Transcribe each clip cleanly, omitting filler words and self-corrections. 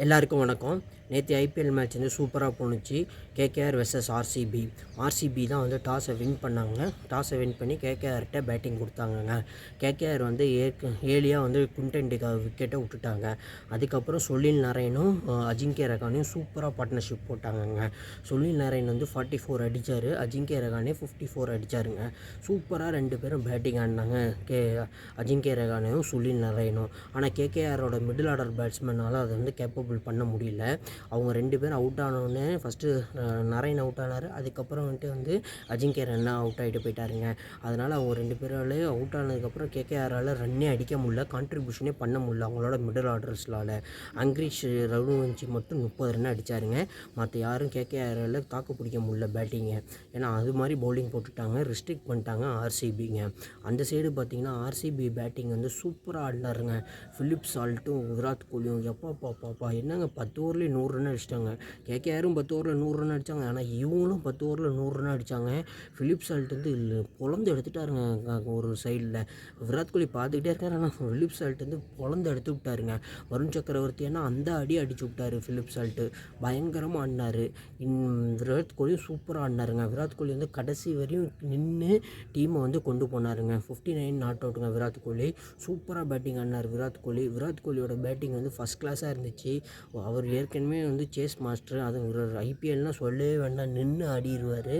எல்லாருக்கும் வணக்கம். நேற்று ஐபிஎல் மேட்ச் வந்து சூப்பராக போணுச்சு. கேகேஆர் வெர்சஸ் ஆர்சிபி தான் வந்து டாஸை வின் பண்ணாங்க. டாஸை வின் பண்ணி கேகேஆர்கிட்ட பேட்டிங் கொடுத்தாங்கங்க. கேகேஆர் வந்து ஏலியாக வந்து குண்டெண்டுக்கு விக்கெட்டை விட்டுட்டாங்க. அதுக்கப்புறம் சுனில் நாராயணும் அஜிங்கிய ரஹானையும் சூப்பராக பார்ட்னர்ஷிப் போட்டாங்கங்க. சுனில் நாராயண் வந்து 44 அடித்தார், அஜிங்கிய ரஹானே 54 அடித்தாருங்க. சூப்பராக ரெண்டு பேரும் பேட்டிங் ஆடினாங்க, அஜிங்கிய ரஹானையும் சுனில் நாராயணும். ஆனால் கேகேஆரோட மிடில் ஆர்டர் பேட்ஸ்மேனால் அதை வந்து கேப்பபிள் பண்ண முடியல. அவங்க ரெண்டு பேரும் அவுட் ஆனோடனே ஃபஸ்ட்டு நாராயண் அவுட் ஆனார். அதுக்கப்புறம் வந்து அஜிங்கிய ரன்னா அவுட் ஆகிட்டு போயிட்டாருங்க. அதனால் அவங்க ரெண்டு பேராலே அவுட் ஆனதுக்கப்புறம் கேகேஆரால் ரன்னே அடிக்க முடியல, கான்ட்ரிபியூஷனே பண்ண முடியல அவங்களோட மிடில் ஆர்டர்ஸ்லால். அங்கிரீஷ் ரகுவன்ஷி மட்டும் 30 ரன் அடித்தாருங்க. மற்ற யாரும் கேகேஆரால் தாக்கு பிடிக்க முடியல பேட்டிங்கை. ஏன்னா அது மாதிரி பவுலிங் போட்டுட்டாங்க, ரெஸ்ட்ரிக்ட் பண்ணிட்டாங்க ஆர்சிபிங்க. அந்த சைடு பார்த்திங்கன்னா ஆர்சிபி பேட்டிங் வந்து சூப்பராக ஆடினாருங்க. பிலிப் சால்ட்டும் விராட் கோலியும் எப்பா என்னங்க 10 ஓவர்லேயே 100 ரன் அடிச்சிட்டாங்க. கேகேஆரும் 10 ஓவரில் 100 ரன் அடித்தாங்க. ஆனால் இவங்களும் 10 ஓவரில் 100 ரன் அடித்தாங்க. பிலிப் சால்ட் வந்து பொழந்து எடுத்துட்டாருங்க. ஒரு சைடில் விராட் கோலி பார்த்துக்கிட்டே இருக்காரு, ஆனால் பிலிப் சால்ட் வந்து பொழந்து எடுத்து விட்டாருங்க. வருண் சக்கரவர்த்தி ஏன்னா அந்த அடி அடிச்சு விட்டார். பிலிப் சால்ட்டு பயங்கரமாக ஆடினார். விராட் கோலியும் சூப்பராக ஆடினாருங்க. விராட் கோலி வந்து கடைசி வரையும் நின்று டீமை வந்து கொண்டு போனாருங்க. 59 நாட் அவுட்டுங்க விராட் கோலி. சூப்பராக பேட்டிங் ஆடினார் விராட் கோலியோட பேட்டிங் வந்து ஃபஸ்ட் கிளாஸாக இருந்துச்சு. அவர் ஏற்கனவே வந்து சேஸ் மாஸ்டர், அது ஐபிஎல்னால் சொல்லவே வேண்டாம், நின்று ஆடிடுவார்.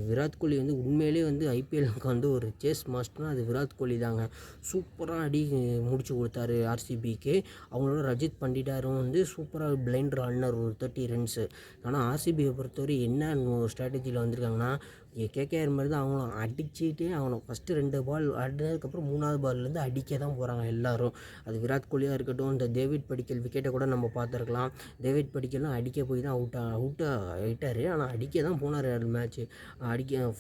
விராட் கோலி வந்து உண்மையிலே வந்து ஐபிஎல்லுக்கு வந்து ஒரு சேஸ் மாஸ்டர்னால் அது விராட் கோலி தாங்க. சூப்பராக அடி முடிச்சு கொடுத்தாரு ஆர்சிபிக்கு. அவங்களோட ரஜித் பண்டிடாரும் வந்து சூப்பராக பிளைண்டர் ஆடினார் ஒரு 30 ரன்ஸு. ஆனால் ஆர்சிபியை பொறுத்தவரை என்ன ஸ்ட்ராட்டஜியில் வந்திருக்காங்கன்னா, கேகேஆர் மாதிரி தான் அவங்களும் அடிச்சுட்டே ஆகணும். ஃபஸ்ட்டு 2 பால் ஆடினதுக்கப்புறம் 3வது பால்லேருந்து அடிக்க தான் போகிறாங்க எல்லோரும். அது விராட் கோலியாக இருக்கட்டும், இந்த டேவிட் படிக்கல் விக்கெட்டை கூட நம்ம பார்த்துருக்கலாம். டேவிட் படிக்கல்லாம் அடிக்க போய் தான் அவுட் ஆகிட்டார். ஆனால் அடிக்க தான் போனார் மேட்ச்சு.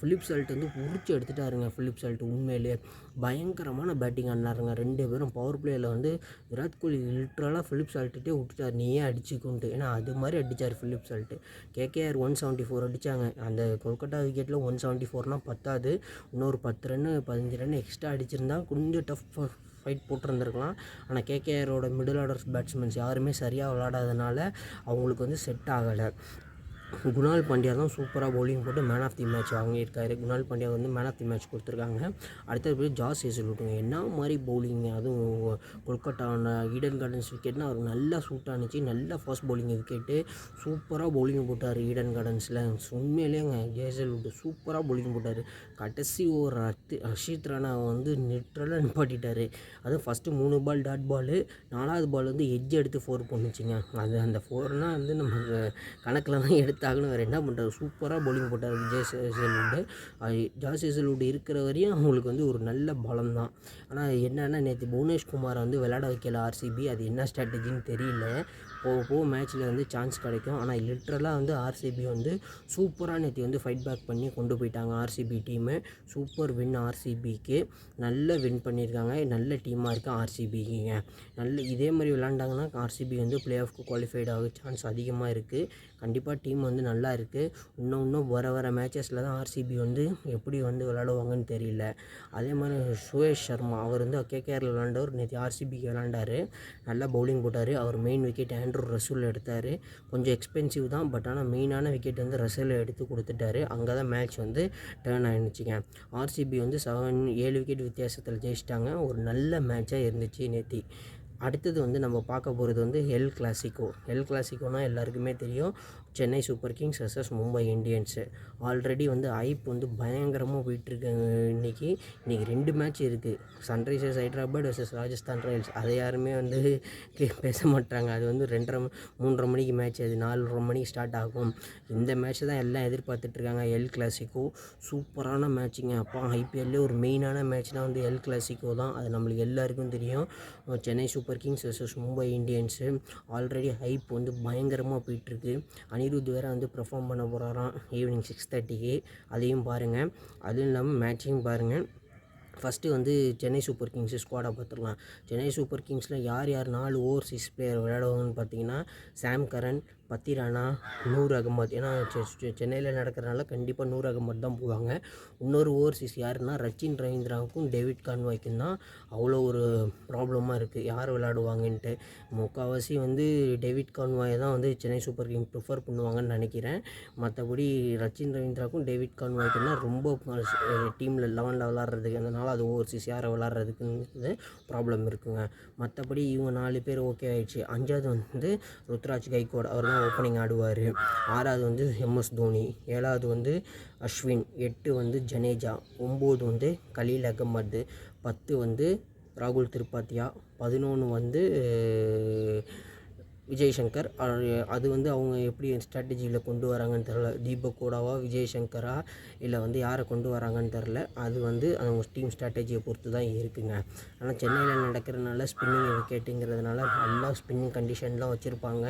பிலிப் சால்ட் வந்து உரிச்சு எடுத்துட்டாருங்க. பிலிப் சால்ட் உண்மையிலே பயங்கரமான பேட்டிங் ஆடினாருங்க. 2 பேரும் பவர் பிளேயில் வந்து விராட் கோலி லிட்ரலாக பிலிப் சால்ட்டுகிட்டே விட்டுட்டார், நீயே அடிச்சுக்கொண்டு. ஏன்னா அது மாதிரி அடித்தார் பிலிப் சால்ட்டு. கேகேஆர் 174 அடித்தாங்க. அந்த கொல்கட்டா விக்கெட்டில் 174னால் பத்தாது, இன்னொரு 10 ரன்னு 15 ரன் எக்ஸ்ட்ரா அடிச்சிருந்தா கொஞ்சம் டஃப் ஃபைட் போட்டிருந்துருக்கலாம். ஆனால் கேகேஆரோட மிடில் ஆர்டர்ஸ் பேட்ஸ்மேன்ஸ் யாருமே சரியாக விளையாடாதனால அவங்களுக்கு வந்து செட் ஆகலை. குணால் பாண்டியா தான் சூப்பராக பவுலிங் போட்டு மேன் ஆஃப் தி மேட்ச் வாங்கியிருக்காரு. குணால் பாண்டியா வந்து மேன் ஆஃப் தி மேட்ச் கொடுத்துருக்காங்க. அடுத்தது போய் ஜாஸ் ஹேசல்வுட்டுங்க, என்ன மாதிரி பவுலிங்க. அதுவும் கொல்கட்டான ஈடன் கார்டன்ஸ் விக்கெட்னா அவர் நல்லா சூட் ஆனிச்சு. நல்லா ஃபாஸ்ட் பவுலிங் விக்கெட்டு, சூப்பராக பவுலிங் போட்டார் ஈடன் கார்டன்ஸில். உண்மையிலேங்க ஹேசல்வுட் சூப்பராக பவுலிங் போட்டார். கடைசி ஒரு ஹர்ஷித் ராணாவை வந்து லிட்ரலாக நிப்பாட்டிட்டார். அதுவும் ஃபஸ்ட்டு 3 பால் டாட் பால், 4வது பால் வந்து எட்ஜ் எடுத்து 4 பண்ணுச்சுங்க. அது அந்த 4னால் வந்து நம்ம கணக்கில் தான் எடுத்தாகணும். வேறு என்ன பண்ணுறாரு, சூப்பராக பவுலிங் போட்டார் ஜாஸ் ஹேசல்வுட் இருக்கிற வரையும் அவங்களுக்கு வந்து ஒரு நல்ல பலம் தான். ஆனால் என்னென்னா நேற்று புவனேஷ்குமாரை வந்து விளையாட வைக்கல ஆர்சிபி. அது என்ன ஸ்ட்ராட்டஜின்னு தெரியல. போக மேட்ச்சில் வந்து சான்ஸ் கிடைக்கும். ஆனால் லிட்ரலாக வந்து ஆர்சிபி வந்து சூப்பராக நேற்று வந்து ஃபைட் பேக் பண்ணி கொண்டு போயிட்டாங்க ஆர்சிபி டீமு. சூப்பர் வின் ஆர்சிபிக்கு. நல்ல வின் பண்ணியிருக்காங்க. நல்ல டீமாக இருக்குது ஆர்சிபிங்க. இதே மாதிரி விளாண்டாங்கன்னா ஆர்சிபி வந்து பிளே ஆஃப்க்கு குவாலிஃபைட் ஆக சான்ஸ் அதிகமாக இருக்குது. கண்டிப்பாக டீம் வந்து நல்லா இருக்குது. இன்னும் வர மேட்சஸில் தான் ஆர்சிபி வந்து எப்படி வந்து விளாடுவாங்கன்னு தெரியல. அதே மாதிரி சுரேஷ் சர்மா அவர் வந்து கேகேஆரில் விளாண்டவர், நேற்று ஆர்சிபிக்கு விளாண்டார். நல்லா பவுலிங் போட்டார். அவர் மெயின் விக்கெட் ஆண்ட்ரூ ரசூல் எடுத்தார். கொஞ்சம் எக்ஸ்பென்சிவ் தான், பட் ஆனால் மெயினான விக்கெட் வந்து ரசூல் எடுத்து கொடுத்துட்டாரு. அங்கே தான் மேட்ச் வந்து டேர்ன் ஆகிடுச்சிங்க. ஆர்சிபி வந்து 7 விக்கெட் வித்தியாசத்தில் ஜெயிச்சிட்டாங்க. ஒரு நல்ல மேட்சாக இருந்துச்சு நேற்று. அடுத்தது வந்து நம்ம பார்க்க போகிறது வந்து எல் கிளாசிக்கோனால் எல்லாருக்குமே தெரியும், Chennai super Kings versus Mumbai Indians. Already வந்து ஐப் வந்து பயங்கரமாக போயிட்டுருக்காங்க. இன்றைக்கி 2 மேட்ச் இருக்குது. Sunrisers Hyderabad versus Rajasthan Royals. அதை யாருமே வந்து பேச மாட்டாங்க. அது வந்து 3:30 மணிக்கு மேட்ச், அது 4:30 மணிக்கு ஸ்டார்ட் ஆகும். இந்த மேட்ச் தான் எல்லாம் எதிர்பார்த்துட்ருக்காங்க. எல் கிளாசிக்கோ சூப்பரான மேட்ச்சுங்க. அப்போ ஐபிஎல்லே ஒரு மெயினான மேட்ச்னால் வந்து எல் கிளாசிக்கோ தான். அது நம்மளுக்கு எல்லாருக்கும் தெரியும். Chennai super Kings versus Mumbai Indians. Already hype வந்து பயங்கரமாக போயிட்டுருக்கு. அனிருத் வேறு வந்து பெர்ஃபார்ம் பண்ண போகிறாராம் ஈவினிங் 6:30க்கு. அதையும் பாருங்கள். அதுவும் இல்லாமல் மேட்சையும் பாருங்கள். ஃபஸ்ட்டு வந்து சென்னை சூப்பர் கிங்ஸு ஸ்குவாடை பார்த்துடலாம். சென்னை சூப்பர் கிங்ஸில் யார் 4 ஓவர்சீஸ் பிளேயர் விளையாடுவாங்கன்னு பார்த்தீங்கன்னா, சாம் கரன், பத்திரானா, நூர் அகமது. ஏன்னா சென்னையில் நடக்கிறனால கண்டிப்பாக நூர் அகமது தான் போவாங்க. இன்னொரு ஓவர்சீஸ் யாருன்னா ரச்சின் ரவீந்திராவுக்கும் டேவிட் கான்வாய்க்கும் தான் அவ்வளோ ஒரு ப்ராப்ளமாக இருக்குது, யார் விளையாடுவாங்கன்ட்டு. முக்கால்வாசி வந்து டேவிட் கான்வாயை தான் வந்து சென்னை சூப்பர் கிங் ப்ரிஃபர் பண்ணுவாங்கன்னு நினைக்கிறேன். மற்றபடி ரச்சின் ரவீந்திராவுக்கும் டேவிட் கான்வாய்க்கும் தான் ரொம்ப டீமில் 11 விளாட்றதுக்கு, அதனால் அது ஓவர்சீஸ் யாரை விளாட்றதுக்குன்னு ப்ராப்ளம் இருக்குங்க. மற்றபடி இவங்க 4 பேர் ஓகே ஆகிடுச்சு. 5வது வந்து ருத்ராஜ் கைக்வாட், அவர் தான் ஓப்பனிங் ஆடுவார். 6வது வந்து MS தோனி, 7வது வந்து அஸ்வின், 8 வந்து ஜடேஜா, 9 வந்து கலீல் அகமது, 10 வந்து ராகுல் திரிபாத்தியா, 11 வந்து விஜய் சங்கர். அது வந்து அவங்க எப்படி ஸ்ட்ராட்டஜியில் கொண்டு வராங்கன்னு தெரில. தீபக் கூடவா, விஜய் சங்கரா, இல்லை வந்து யாரை கொண்டு வராங்கன்னு தெரில. அது வந்து அவங்க டீம் ஸ்ட்ராட்டஜியை பொறுத்து தான் இருக்குங்க. ஆனால் சென்னையில் நடக்கிறதுனால ஸ்பின்னிங் விக்கெட்டுங்கிறதுனால நல்லா ஸ்பின்னிங் கண்டிஷன்லாம் வச்சுருப்பாங்க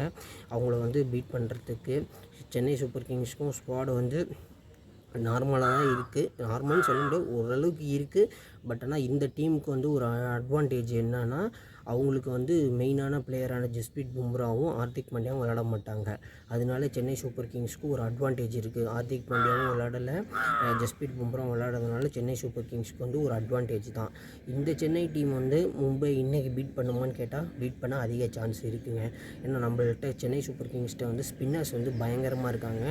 அவங்கள வந்து பீட் பண்ணுறதுக்கு. சென்னை சூப்பர் கிங்ஸ்க்கும் ஸ்குவாடு வந்து நார்மலாக தான் இருக்குது. நார்மல்னு சொல்ல முடியாது, ஓரளவுக்கு இருக்குது. பட் ஆனால் இந்த டீமுக்கு வந்து ஒரு அட்வான்டேஜ் என்னன்னா, அவங்களுக்கு வந்து மெயினான பிளேயரான ஜஸ்பிரீத் பும்ராவும் ஹார்திக் பாண்டியாவும் விளையாட மாட்டாங்க. அதனால சென்னை சூப்பர் கிங்ஸ்க்கு ஒரு அட்வான்டேஜ் இருக்குது. ஹார்திக் பாண்டியாவும் விளையாடலை, ஜஸ்பிரீத் பும்ராவும் விளையாடுறதுனால சென்னை சூப்பர் கிங்ஸ்க்கு வந்து ஒரு அட்வான்டேஜ் தான். இந்த சென்னை டீம் வந்து மும்பை இன்றைக்கி பீட் பண்ணுமான்னு கேட்டால் பீட் பண்ண அதிக சான்ஸ் இருக்குங்க. ஏன்னா நம்மள்கிட்ட சென்னை சூப்பர் கிங்ஸ்கிட்ட வந்து ஸ்பின்னர்ஸ் வந்து பயங்கரமாக இருக்காங்க.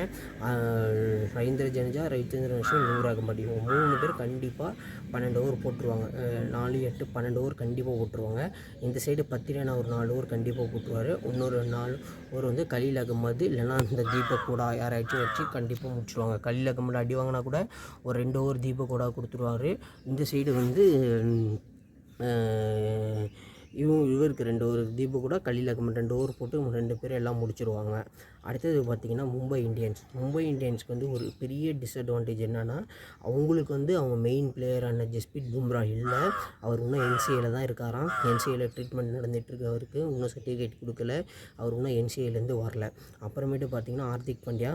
ரவீந்திர ஜடேஜா, ரவிச்சந்திரன் அஸ்வின், நூர் அகமது, இவங்க 3 பேர் கண்டிப்பாக 12 ஓவர் போட்டுருவாங்க. 4, 8, 12 ஓவர் கண்டிப்பாக போட்டுருவாங்க. இந்த சைடு பத்திரானா ஒரு 4 ஓவர் கண்டிப்பாக போட்டுருவார். இன்னொரு 4 ஓவர் வந்து கலீல் அகமது இல்லைனா இந்த தீபக் கூட யாராச்சும் வச்சு கண்டிப்பாக முடிச்சுருவாங்க. கலீல் அகமது அடி வாங்கினா கூட ஒரு 2 ஓவர் தீபக் கூட கொடுத்துருவார். இந்த சைடு வந்து இவருக்கு 2 ஓவர் தீபக் கூட, கலீல் அகமது 2 ஓவர் போட்டு 2 பேரும் எல்லாம் முடிச்சிருவாங்க. அடுத்தது பார்த்திங்கன்னா மும்பை இந்தியன்ஸ்க்கு வந்து ஒரு பெரிய டிஸ்அட்வான்டேஜ் என்னென்னா, அவங்களுக்கு வந்து அவங்க மெயின் பிளேயரான ஜஸ்பிரீத் பும்ரா இல்லை. அவர் இன்னும் NCAல தான் இருக்காராம். NCAல ட்ரீட்மெண்ட் நடந்துகிட்ருக்கு. அவருக்கு இன்னும் சர்டிஃபிகேட் கொடுக்கல. அவர் இன்னும் NCAலேருந்து வரல. அப்புறமேட்டு பார்த்திங்கன்னா Hardik Pandya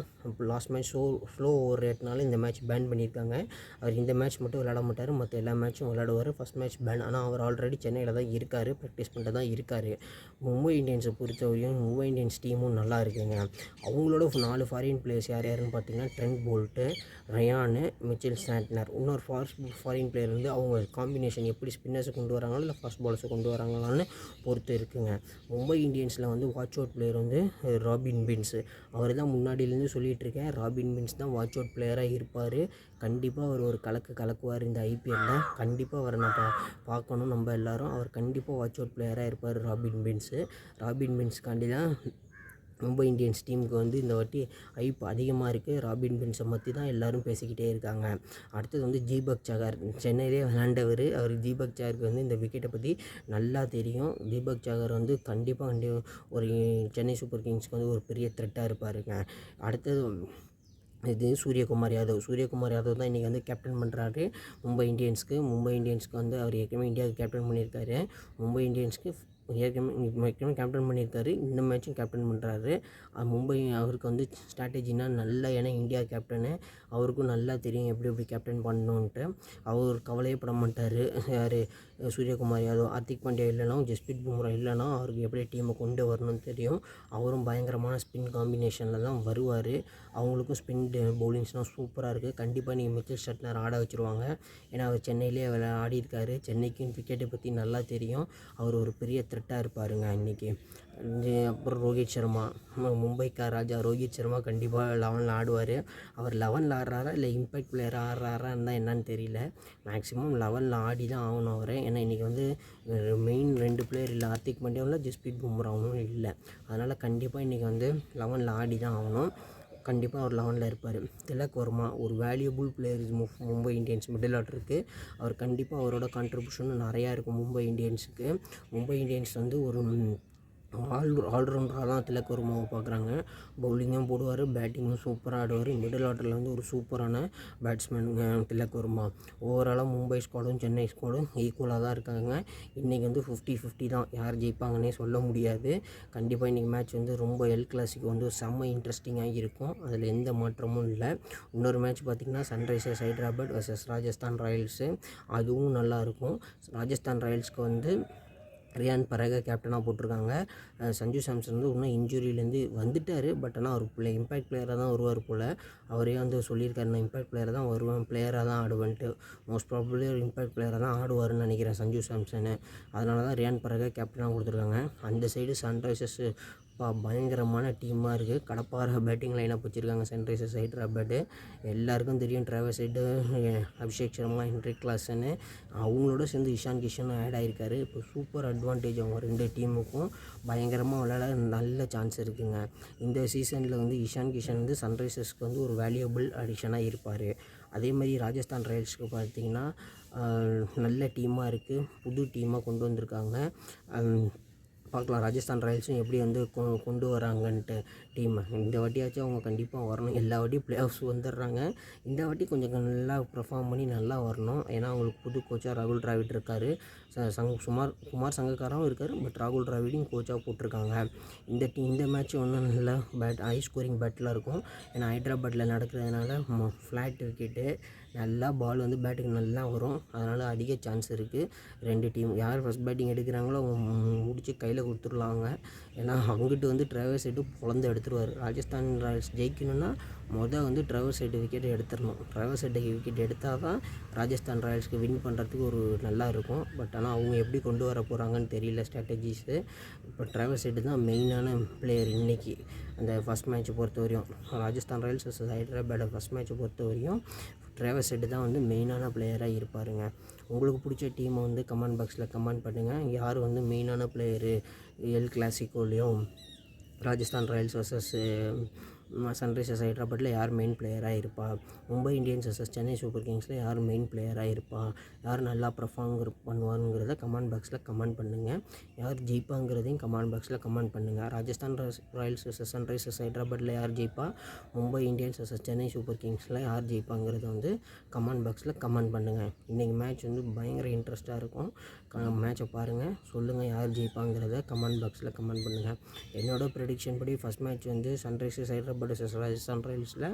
last match slow over ரேட்னால இந்த மேட்ச் பேன் பண்ணியிருக்காங்க. அவர் இந்த மேட்ச் மட்டும் விளையாட மாட்டார், மற்ற எல்லா மேட்சும் விளையாடுவார். First match ban. ஆனால் அவர் ஆல்ரெடி சென்னையில் தான் இருக்கார், ப்ராக்டிஸ் பண்ணிட்டு தான் இருக்கார். மும்பை இந்தியன்ஸை பொறுத்தவரையும் மும்பை இந்தியன்ஸ் டீமும் நல்லா இருக்குங்க. அவங்களோட 4 ஃபாரின் பிளேயர்ஸ் யாருன்னு பார்த்தீங்கன்னா, trend bolt, rayon, Mitchell Santner. இன்னொரு ஃபாரின் பிளேயர் வந்து அவங்க காம்பினேஷன் எப்படி ஸ்பின்னர்ஸை கொண்டு வராங்களோ இல்லை ஃபாஸ்ட் பாலர்ஸை கொண்டு வராங்களான்னு பொறுத்து இருக்குங்க. மும்பை இந்தியன்ஸில் வந்து வாட்ச் அவுட் பிளேயர் வந்து ராபின் பின்ஸ். அவர் தான் முன்னாடியிலேருந்து சொல்லிகிட்டு இருக்கேன், ராபின் பின்ஸ் தான் வாட்ச் அவுட் பிளேயராக இருப்பார். கண்டிப்பாக அவர் ஒரு கலக்குவார் இந்த IPLல. கண்டிப்பாக அவரை நான் பார்க்கணும் நம்ம எல்லோரும். அவர் கண்டிப்பாக வாட்ச் அவுட் பிளேயராக இருப்பார் ராபின் பின்ஸ்காண்டி தான் மும்பை இந்தியன்ஸ் டீமுக்கு வந்து இந்த வாட்டி ஹைப் அதிகமாக இருக்குது. ராபின் பின்ஸை பற்றி தான் எல்லோரும் பேசிக்கிட்டே இருக்காங்க. அடுத்தது வந்து தீபக் சஹர், சென்னையிலே விளையாண்டவர். அவர் தீபக் சஹருக்கு வந்து இந்த விக்கெட்டை பற்றி நல்லா தெரியும். தீபக் சஹர் வந்து கண்டிப்பாக ஒரு சென்னை சூப்பர் கிங்ஸ்க்கு வந்து ஒரு பெரிய த்ரெட்டாக இருப்பாருங்க. அடுத்தது இது சூரியகுமார் யாதவ் தான் இன்றைக்கி வந்து கேப்டன் பண்ணுறாரு மும்பை இந்தியன்ஸ்க்கு வந்து அவர் ஏற்கனவே இந்தியாவுக்கு கேப்டன் பண்ணியிருக்காரு. மும்பை இந்தியன்ஸ்க்கு ஏற்கனவே கேப்டன் பண்ணியிருக்காரு, இந்த மேட்சும் கேப்டன் பண்ணுறாரு. மும்பை அவருக்கு வந்து ஸ்ட்ராட்டஜினா நல்லா, ஏன்னா இந்தியா கேப்டனு, அவருக்கும் நல்லா தெரியும் எப்படி கேப்டன் பண்ணணுன்ட்டு. அவர் கவலையே பட மாட்டார். யார் சூரியகுமார் யாதவ், ஹார்திக் பாண்டியா இல்லைனா, ஜஸ்பிரீத் பும்ரா இல்லைனா அவருக்கு எப்படி டீமை கொண்டு வரணும்னு தெரியும். அவரும் பயங்கரமான ஸ்பின் காம்பினேஷனில் தான் வருவார். அவங்களுக்கும் ஸ்பின் பவுலிங்ஸ்லாம் சூப்பராக இருக்குது. கண்டிப்பாக நீங்கள் மிச்சல் சாண்ட்னர் ஆட வச்சுருவாங்க. ஏன்னா அவர் சென்னையிலே ஆடியிருக்காரு. சென்னைக்கும் கிரிக்கெட்டை பற்றி நல்லா தெரியும். அவர் ஒரு பெரிய த்ரெட்டாக இருப்பாருங்க இன்றைக்கி. அப்புறம் ரோஹித் சர்மா, மும்பைக்கார் ராஜா ரோஹித் சர்மா கண்டிப்பாக 11 ஆடுவார். அவர் 11 ஆடுறாரா இல்லை இம்பேக்ட் பிளேயர் ஆடுறாரான்னு தான் என்னன்னு தெரியல. மேக்ஸிமம் 11 ஆடி தான் ஆகணும் அவர். ஏன்னா இன்றைக்கி வந்து மெயின் 2 பிளேயர் இல்லை, ஹார்திக் பாண்டியாவும் இல்லை, ஜஸ்பிரீத் பும்ராவும் இல்லை. அதனால் கண்டிப்பாக இன்றைக்கி வந்து 11 ஆடி தான் ஆகணும். கண்டிப்பாக அவர் 11 இருப்பார். திலக் வர்மா ஒரு valuable player Mumbai Indians middle ஆர்டருக்கு. அவர் கண்டிப்பாக அவரோட கான்ட்ரிபியூஷன் நிறையா இருக்கும் மும்பை இந்தியன்ஸுக்கு. மும்பை இந்தியன்ஸ் வந்து ஒரு ஆல்ரவுண்டராக தான் திலக் வர்மாவை பார்க்குறாங்க. பவுலிங்கும் போடுவார், பேட்டிங்கும் சூப்பராக ஆடுவார். மிடில் ஆர்டரில் வந்து ஒரு சூப்பரான பேட்ஸ்மேனுங்க திலக் வர்மா. ஓவராலாக மும்பை ஸ்குவாடும் சென்னை ஸ்குவாடும் ஈக்குவலாக தான் இருக்காங்க. இன்றைக்கி வந்து 50-50 தான். யார் ஜெயிப்பாங்கன்னே சொல்ல முடியாது. கண்டிப்பாக இன்றைக்கி மேட்ச் வந்து ரொம்ப எல் கிளாசிக் வந்து செம்ம இன்ட்ரெஸ்டிங்காக இருக்கும். அதில் எந்த மாற்றமும் இல்லை. இன்னொரு மேட்ச் பார்த்திங்கன்னா Sunrisers Hyderabad versus Rajasthan royals. அதுவும் நல்லாயிருக்கும். ராஜஸ்தான் ராயல்ஸ்க்கு வந்து ரியான் பராகை கேப்டனாக போட்டிருக்காங்க. சஞ்சு சாம்சன் வந்து இன்னும் இன்ஜுரியிலேருந்து வந்துட்டார். பட் ஆனால் அவர் இம்பேக்ட் பிளேயராக தான் வருவார் போல். அவரே வந்து சொல்லியிருக்காரு, நான் இம்பேக்ட் பிளேயராக தான் வருவேன், பிளேயராக தான் ஆடுவேன்ட்டு. மோஸ்ட் ப்ராபப்ளி ஒரு இம்பேக்ட் பிளேயராக தான் ஆடுவார்னு நினைக்கிறேன் சஞ்சு சாம்சனு. அதனால தான் ரியான் பராகை கேப்டனாக கொடுத்துருக்காங்க. அந்த சைடு சன்ரைசர்ஸு பயங்கரமான டீமாக இருக்குது. கடப்பார பேட்டிங் லைனப் வச்சுருக்காங்க சன்ரைசர்ஸ் ஹைதராபாத். எல்லாருக்கும் தெரியும் Travis Head, Abhishek Sharma, Heinrich கிளாசன்னு. அவங்களோட சேர்ந்து இஷான் கிஷனும் ஆட் ஆகிருக்காரு. இப்போ சூப்பர் அட்வான்டேஜ் அவங்க 2 டீமுக்கும். பயங்கரமாக விளையாட நல்ல சான்ஸ் இருக்குங்க. இந்த சீசனில் வந்து இஷான் கிஷன் வந்து சன்ரைசர்ஸ்க்கு வந்து ஒரு வேல்யூபிள் அடிஷனாக இருப்பார். அதே மாதிரி ராஜஸ்தான் ராயல்ஸ்க்கு பார்த்திங்கன்னா நல்ல டீமாக இருக்குது. புது டீமாக கொண்டு வந்திருக்காங்க. பார்க்கலாம் ராஜஸ்தான் ராயல்ஸும் எப்படி வந்து கொண்டு வராங்கன்ட்டு டீமை. இந்த வாட்டியாச்சும் அவங்க கண்டிப்பாக வரணும். எல்லா வாட்டியும் ப்ளே ஆஃப்ஸ் வந்துடுறாங்க. இந்த வாட்டி கொஞ்சம் நல்லா பெர்ஃபார்ம் பண்ணி நல்லா வரணும். ஏன்னா அவங்களுக்கு புது கோச்சாக ராகுல் டிராவிட் இருக்கார். குமார் சங்கக்காராவும் இருக்கார். பட் ராகுல் டிராவிடையும் கோச்சாக போட்டிருக்காங்க. இந்த மேட்ச் ஒன்றும் நல்லா ஹை ஸ்கோரிங் பேட்டில் இருக்கும். ஏன்னா ஹைதராபாத்தில் நடக்கிறதுனால ஃப்ளாட் விக்கெட்டு, நல்லா பால் வந்து பேட்டுக்கு நல்லா வரும். அதனால் அதிக சான்ஸ் இருக்குது. 2 டீம் யார் ஃபஸ்ட் பேட்டிங் எடுக்கிறாங்களோ அவங்க முடிச்சு கையில் கொடுத்துடலாங்க. ஏன்னா அங்கிட்டு வந்து ட்ராவர்ஸ் ஹெட்டு பொழந்து எடுத்துருவார். ராஜஸ்தான் ராயல்ஸ் ஜெயிக்கணும்னா வந்து ட்ராவர்ஸ் ஹெட் விக்கெட் எடுத்துடணும். ட்ராவர்ஸ் ஹெட் விக்கெட் எடுத்தால் தான் ராஜஸ்தான் ராயல்ஸ்க்கு வின் பண்ணுறதுக்கு ஒரு நல்லா இருக்கும். பட் ஆனால் அவங்க எப்படி கொண்டு வர போகிறாங்கன்னு தெரியல ஸ்ட்ராட்டஜிஸு. இப்போ ட்ராவர்ஸ் ஹெட் தான் மெயினான பிளேயர் இன்றைக்கி அந்த ஃபஸ்ட் மேட்ச்சை பொறுத்த வரையும். Rajasthan Royals versus Hyderabad first மேட்ச்சை பொறுத்த வரையும் ட்ராவர்ஸ் ஹெட் தான் வந்து மெயினான பிளேயராக இருப்பாருங்க. உங்களுக்கு பிடிச்ச டீமை வந்து கமெண்ட் பாக்ஸில் கமெண்ட் பண்ணுங்கள். யார் வந்து மெயினான பிளேயரு எல் கிளாசிக்கோலையும் ராஜஸ்தான் ராயல்ஸ் வர்சஸ் சன்ரைசர்ஸ் ஹைதராபாத்தில் யார் மெயின் பிளேயராக இருப்பா, Mumbai Indians versus Chennai super கிங்ஸில் யார் மெயின் பிளேயராக இருப்பா, யார் நல்லா பர்ஃபார்ம் பண்ணுவாருங்கிறத கமெண்ட் பாக்ஸில் கமெண்ட் பண்ணுங்கள். யார் ஜெயிப்பாங்கிறதையும் கமெண்ட் பாக்ஸில் கமெண்ட் பண்ணுங்கள். ராஜஸ்தான் ராயல்ஸ் வர்சஸ் சன்ரைசர்ஸ் ஹைதராபாத்தில் யார் ஜெயிப்பா, Mumbai Indians versus Chennai super கிங்ஸில் யார் ஜெயிப்பாங்கிறத வந்து கமெண்ட் பாக்ஸில் கமெண்ட் பண்ணுங்கள். இன்றைக்கி மேட்ச் வந்து பயங்கர இன்ட்ரெஸ்ட்டாக இருக்கும். மேட்சை பாருங்கள், சொல்லுங்கள் யார் ஜெயிப்பாங்கிறத கமெண்ட் பாக்ஸில் கமெண்ட் பண்ணுங்கள். என்னோட ப்ரெடிக்ஷன் படி ஃபஸ்ட் மேட்ச் வந்து சன்ரைசர்ஸ் ஹைதராபாத் வர்சஸ் ராஜஸ்தான் ராயல்ஸில்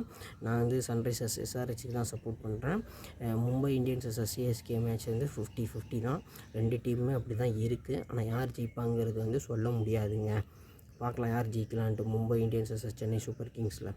நான் வந்து சன்ரைசர்ஸ் எஸ்ஆர்ஹெச்சுக்கு தான் சப்போர்ட் பண்ணுறேன். Mumbai Indians versus CSK match வந்து 50-50 தான். 2 டீமுமே அப்படி தான் இருக்குது. ஆனால் யார் ஜெயிப்பாங்கிறது வந்து சொல்ல முடியாதுங்க. பார்க்கலாம் யார் ஜெயிக்கலான்ட்டு Mumbai Indians versus Chennai super கிங்ஸில்.